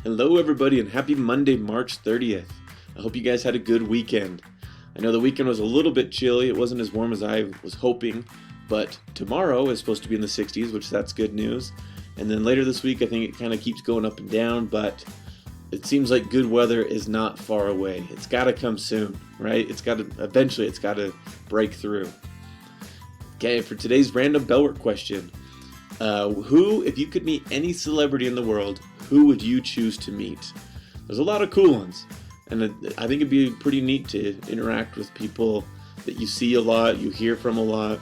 Hello everybody and happy Monday, March 30th. I hope you guys had a good weekend. I know the weekend was a little bit chilly. It wasn't as warm as I was hoping, but tomorrow is supposed to be in the 60s, which that's good news. And then later this week, I think it kind of keeps going up and down, but it seems like good weather is not far away. It's got to come soon, right? Eventually it's got to break through. Okay, for today's random Bellwork question, if you could meet any celebrity in the world, who would you choose to meet? There's a lot of cool ones, and I think it'd be pretty neat to interact with people that you see a lot, you hear from a lot.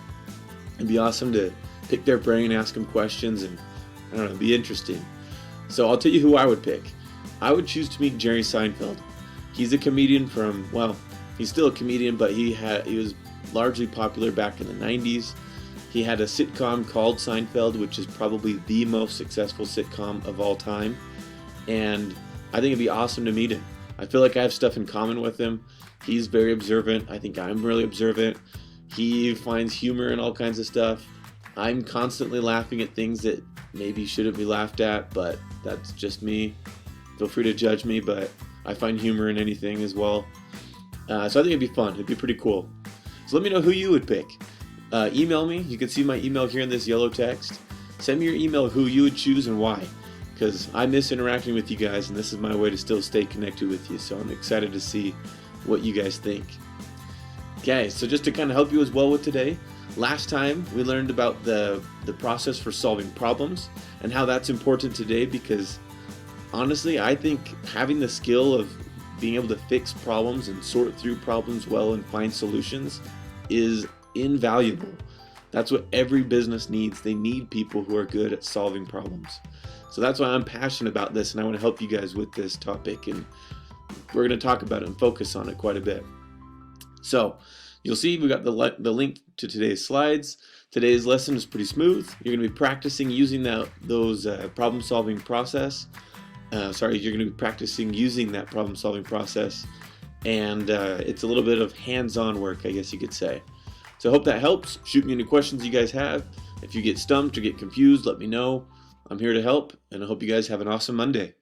It'd be awesome to pick their brain, ask them questions, and I don't know, it'd be interesting. So I'll tell you who I would pick. I would choose to meet Jerry Seinfeld. He's a comedian he's still a comedian, but he was largely popular back in the 90s. He had a sitcom called Seinfeld, which is probably the most successful sitcom of all time. And I think it'd be awesome to meet him. I feel like I have stuff in common with him. He's very observant. I think I'm really observant. He finds humor in all kinds of stuff. I'm constantly laughing at things that maybe shouldn't be laughed at, but that's just me. Feel free to judge me, but I find humor in anything as well. So I think it'd be fun. It'd be pretty cool. So let me know who you would pick. Email me. You can see my email here in this yellow text. Send me your email who you would choose and why, because I miss interacting with you guys, and this is my way to still stay connected with you. So I'm excited to see what you guys think. Okay, so just to kind of help you as well with today, last time we learned about the process for solving problems and how that's important today, because honestly, I think having the skill of being able to fix problems and sort through problems well and find solutions is invaluable. That's what every business needs. They need people who are good at solving problems. So that's why I'm passionate about this, and I want to help you guys with this topic, and we're going to talk about it and focus on it quite a bit. So you'll see we got the link to today's slides. Today's lesson is pretty smooth. You're going to be practicing using those problem-solving process. You're going to be practicing using that problem-solving process, and it's a little bit of hands-on work, I guess you could say. So I hope that helps. Shoot me any questions you guys have. If you get stumped or get confused, let me know. I'm here to help, and I hope you guys have an awesome Monday.